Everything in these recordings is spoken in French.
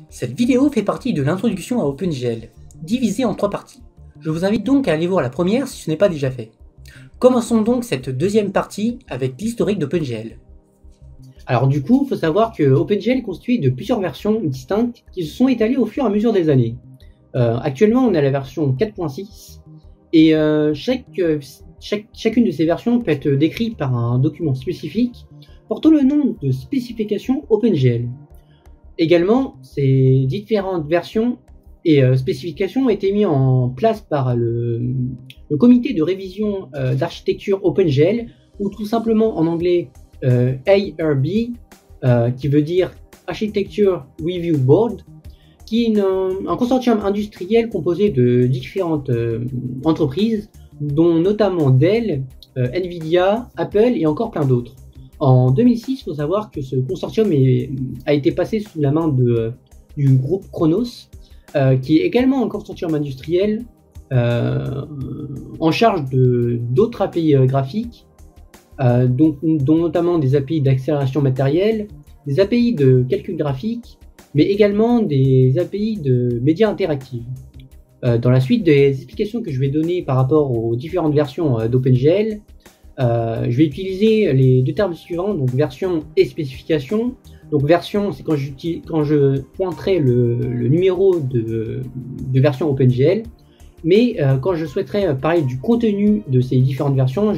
Cette vidéo fait partie de l'introduction à OpenGL, divisée en 3 parties. Je vous invite donc à aller voir la première si ce n'est pas déjà fait. Commençons donc cette deuxième partie avec l'historique d'OpenGL. Alors du coup, il faut savoir que OpenGL est constitué de plusieurs versions distinctes qui se sont étalées au fur et à mesure des années. Actuellement, on a la version 4.6 et chacune de ces versions peut être décrite par un document spécifique portant le nom de spécification OpenGL. Également, ces différentes versions et spécifications ont été mises en place par le comité de révision d'architecture OpenGL, ou tout simplement en anglais ARB, qui veut dire Architecture Review Board, qui est un consortium industriel composé de différentes entreprises, dont notamment Dell, Nvidia, Apple et encore plein d'autres. En 2006, il faut savoir que ce consortium a été passé sous la main du groupe Khronos, qui est également un consortium industriel en charge d'autres API graphiques, dont notamment des API d'accélération matérielle, des API de calcul graphique, mais également des API de médias interactifs. Dans la suite des explications que je vais donner par rapport aux différentes versions d'OpenGL, je vais utiliser les deux termes suivants, donc version et spécification. Donc version, c'est quand je pointerai le numéro de version OpenGL, mais quand je souhaiterais parler du contenu de ces différentes versions,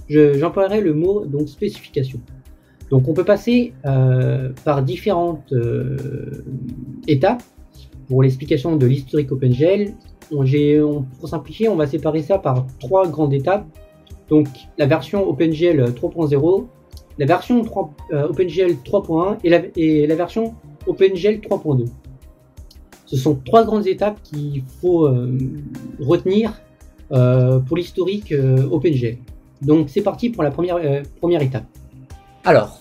j'emploierai le mot donc spécification. Donc on peut passer par différentes étapes pour l'explication de l'historique OpenGL. Pour simplifier, on va séparer ça par 3 grandes étapes. Donc la version OpenGL 3.0, la version OpenGL 3.1 et la version OpenGL 3.2. Ce sont 3 grandes étapes qu'il faut retenir pour l'historique OpenGL. Donc c'est parti pour la première étape. Alors,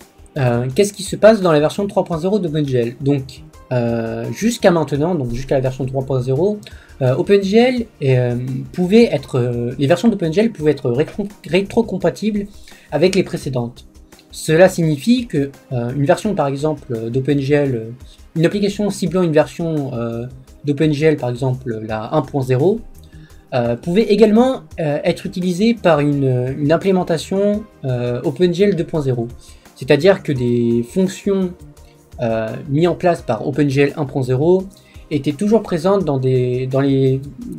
qu'est-ce qui se passe dans la version 3.0 d'OpenGL? Donc jusqu'à maintenant, donc jusqu'à la version 3.0, OpenGL les versions d'OpenGL pouvaient être rétrocompatibles avec les précédentes. Cela signifie que une version par exemple d'OpenGL, une application ciblant une version d'OpenGL par exemple la 1.0, pouvait également être utilisée par une implémentation OpenGL 2.0. C'est-à-dire que des fonctions mises en place par OpenGL 1.0 étaient toujours présentes dans les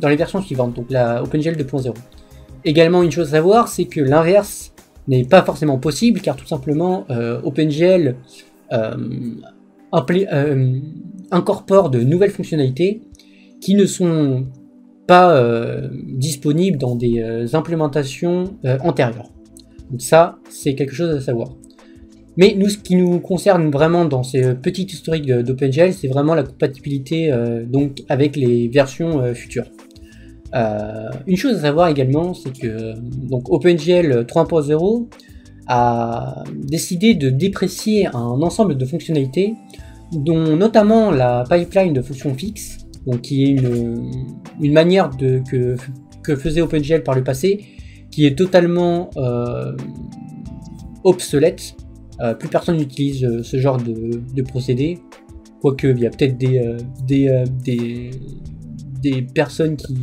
versions suivantes, donc la OpenGL 2.0. Également, une chose à savoir, c'est que l'inverse n'est pas forcément possible, car tout simplement OpenGL incorpore de nouvelles fonctionnalités qui ne sont pas disponibles dans des implémentations antérieures. Donc ça, c'est quelque chose à savoir. Mais nous, ce qui nous concerne vraiment dans ces petites historiques d'OpenGL, c'est vraiment la compatibilité donc avec les versions futures. Une chose à savoir également, c'est que donc OpenGL 3.0 a décidé de déprécier un ensemble de fonctionnalités, dont notamment la pipeline de fonctions fixes, donc qui est une manière que faisait OpenGL par le passé, qui est totalement obsolète. Plus personne n'utilise ce genre de procédé, quoique il y a peut-être des personnes qui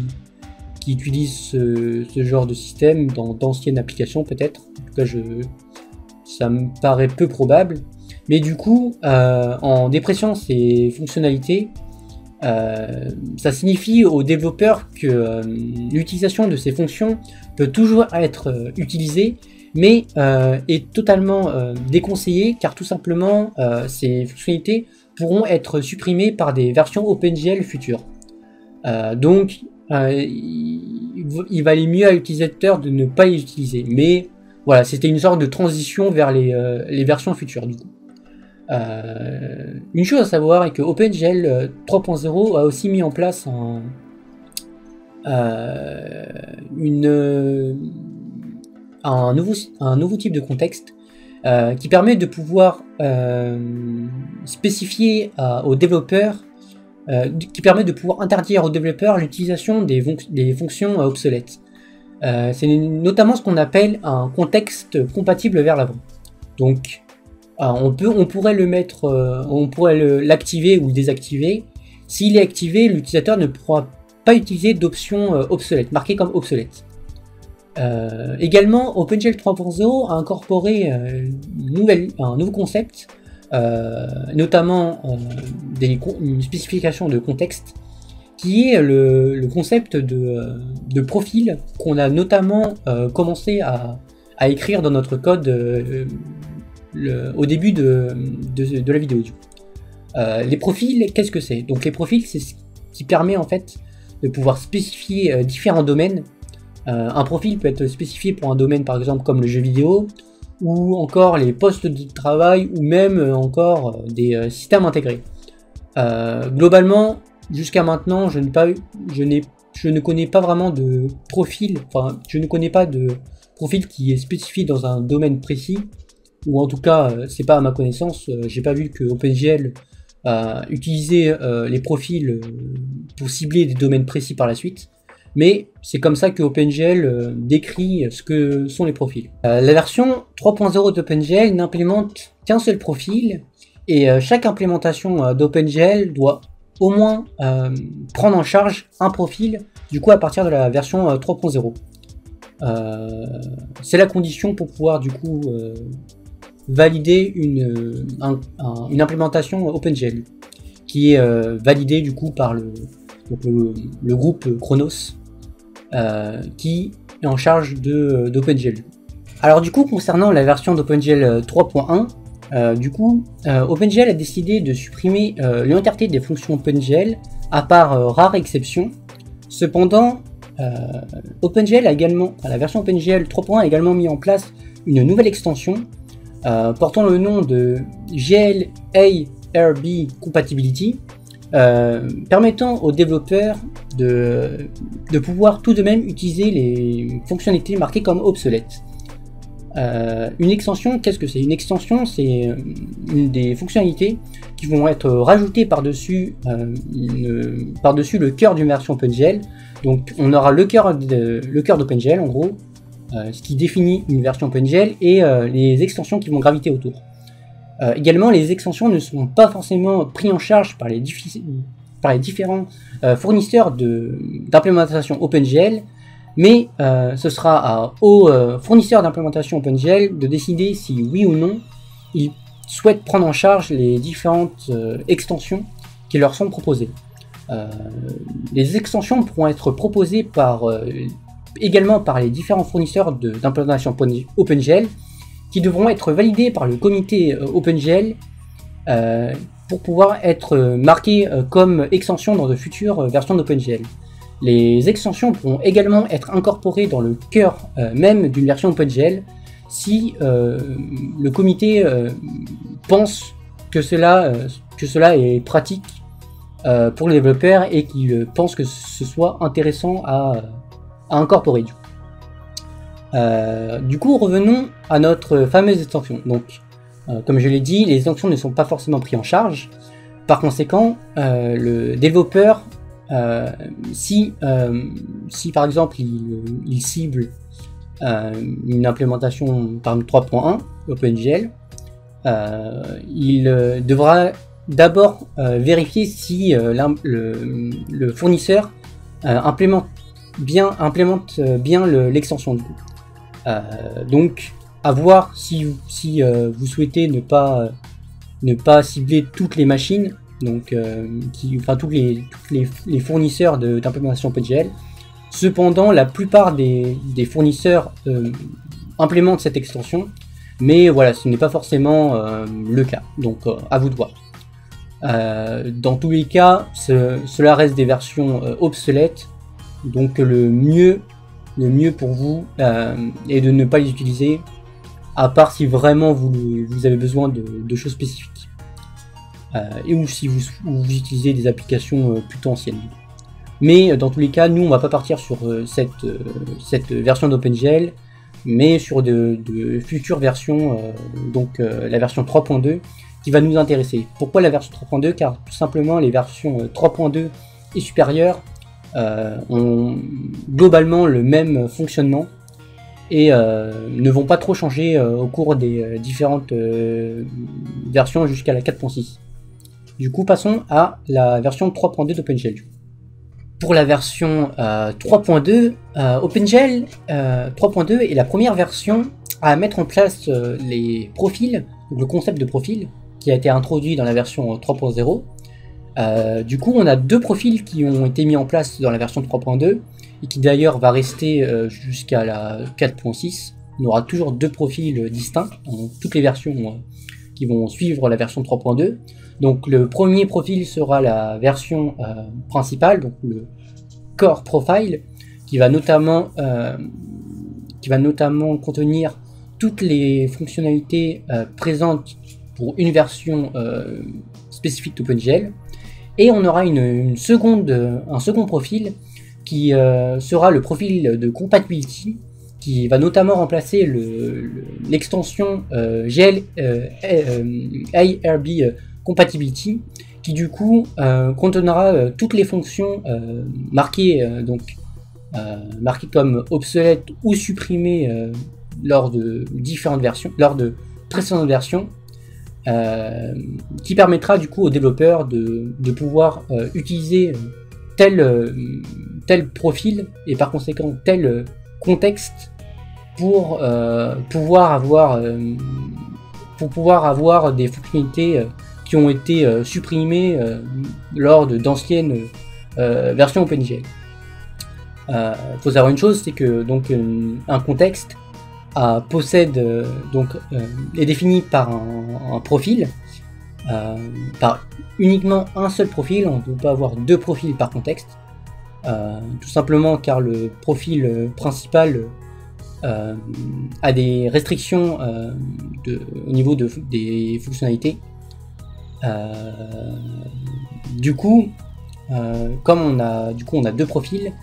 utilisent ce genre de système dans d'anciennes applications peut-être. En tout cas, ça me paraît peu probable. Mais du coup, en dépréciant ces fonctionnalités, ça signifie aux développeurs que l'utilisation de ces fonctions peut toujours être utilisée, mais est totalement déconseillée, car tout simplement ces fonctionnalités pourront être supprimées par des versions OpenGL futures. Donc il valait mieux à l'utilisateur de ne pas les utiliser, mais voilà, c'était une sorte de transition vers les versions futures du coup. Une chose à savoir est que OpenGL 3.0 a aussi mis en place un nouveau type de contexte qui permet de pouvoir spécifier aux développeurs, qui permet de pouvoir interdire aux développeurs l'utilisation des fonctions obsolètes. C'est notamment ce qu'on appelle un contexte compatible vers l'avant. Donc On pourrait le mettre, on pourrait l'activer ou le désactiver. S'il est activé, l'utilisateur ne pourra pas utiliser d'options obsolètes, marquées comme obsolètes. Également, OpenGL 3.0 a incorporé un nouveau concept, notamment une spécification de contexte, qui est le concept de profil qu'on a notamment commencé à écrire dans notre code au début de la vidéo. Les profils, qu'est-ce que c'est? Donc les profils, c'est ce qui permet en fait de pouvoir spécifier différents domaines. Un profil peut être spécifié pour un domaine par exemple comme le jeu vidéo, ou encore les postes de travail, ou même encore des systèmes intégrés. Globalement, jusqu'à maintenant, je ne connais pas vraiment de profil, enfin je ne connais pas de profil qui est spécifié dans un domaine précis, ou en tout cas c'est pas à ma connaissance. J'ai pas vu que OpenGL utilisait les profils pour cibler des domaines précis par la suite. Mais c'est comme ça que OpenGL décrit ce que sont les profils. La version 3.0 d'OpenGL n'implémente qu'un seul profil, et chaque implémentation d'OpenGL doit au moins prendre en charge un profil, du coup à partir de la version 3.0. C'est la condition pour pouvoir du coup valider une implémentation OpenGL, qui est validée du coup par le groupe Khronos, qui est en charge d'OpenGL. Alors du coup, concernant la version d'OpenGL 3.1, du coup, OpenGL a décidé de supprimer l'entièreté des fonctions OpenGL, à part rares exceptions. Cependant, OpenGL a également, la version OpenGL 3.1 a également mis en place une nouvelle extension portant le nom de GLARB Compatibility, permettant aux développeurs de pouvoir tout de même utiliser les fonctionnalités marquées comme obsolètes. Une extension, qu'est-ce que c'est? Une extension, c'est une des fonctionnalités qui vont être rajoutées par-dessus le cœur d'une version OpenGL. Donc on aura le cœur d'OpenGL en gros, ce qui définit une version OpenGL, et les extensions qui vont graviter autour. Également, les extensions ne sont pas forcément prises en charge par les différents fournisseurs d'implémentation OpenGL, mais ce sera aux fournisseurs d'implémentation OpenGL de décider si oui ou non ils souhaitent prendre en charge les différentes extensions qui leur sont proposées. Les extensions pourront être proposées également par les différents fournisseurs d'implémentation OpenGL, qui devront être validés par le comité OpenGL pour pouvoir être marqués comme extensions dans de futures versions d'OpenGL. Les extensions pourront également être incorporées dans le cœur même d'une version OpenGL si le comité pense que cela est pratique pour les développeurs, et qu'il pense que ce soit intéressant à incorporer. Du coup, revenons à notre fameuse extension. Donc, comme je l'ai dit, les extensions ne sont pas forcément prises en charge. Par conséquent, le développeur, si par exemple il cible une implémentation par 3.1 OpenGL, il devra d'abord vérifier si le fournisseur implémente bien l'extension du coup. Donc à voir si vous souhaitez ne pas cibler toutes les machines, donc tous les fournisseurs d'implémentation OpenGL. Cependant, la plupart des fournisseurs implémentent cette extension, mais voilà, ce n'est pas forcément le cas, donc à vous de voir. Dans tous les cas, cela reste des versions obsolètes, donc le mieux pour vous est de ne pas les utiliser, à part si vraiment vous avez besoin de choses spécifiques, ou si vous utilisez des applications plutôt anciennes. Mais dans tous les cas, nous on va pas partir sur cette version d'OpenGL, mais sur de futures versions, donc la version 3.2 qui va nous intéresser. Pourquoi la version 3.2? Car tout simplement les versions 3.2 et supérieures ont globalement le même fonctionnement, et ne vont pas trop changer au cours des différentes versions jusqu'à la 4.6. Du coup, passons à la version 3.2 d'OpenGL. Pour la version 3.2, OpenGL 3.2 est la première version à mettre en place les profils, donc le concept de profil qui a été introduit dans la version 3.0. Du coup, on a deux profils qui ont été mis en place dans la version 3.2 et qui d'ailleurs va rester jusqu'à la 4.6. On aura toujours deux profils distincts dans toutes les versions qui vont suivre la version 3.2. Donc le premier profil sera la version principale, donc le Core Profile, qui va notamment contenir toutes les fonctionnalités présentes pour une version spécifique d'OpenGL. Et on aura un second profil qui sera le profil de Compatibility, qui va notamment remplacer l'extension GL ARB Compatibility, qui du coup contenera toutes les fonctions marquées comme obsolètes ou supprimées lors de différentes versions, lors de précédentes versions, qui permettra du coup aux développeurs de pouvoir utiliser tel profil et par conséquent tel contexte pour pouvoir avoir des fonctionnalités qui ont été supprimées lors d'anciennes versions OpenGL. Faut savoir une chose, c'est que donc un contexte est défini par un profil, par uniquement un seul profil. On ne peut pas avoir deux profils par contexte, tout simplement car le profil principal a des restrictions au niveau des fonctionnalités. Du coup, comme on a deux profils,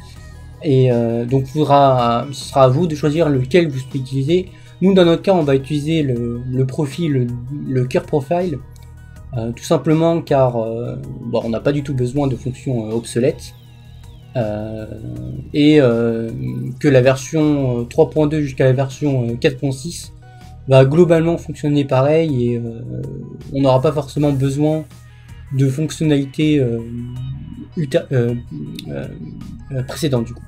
et donc ce sera à vous de choisir lequel vous souhaitez utiliser. Nous, dans notre cas, on va utiliser le profil, le Core Profile, tout simplement car on n'a pas du tout besoin de fonctions obsolètes, et que la version 3.2 jusqu'à la version 4.6 va globalement fonctionner pareil, et on n'aura pas forcément besoin de fonctionnalités précédentes du coup.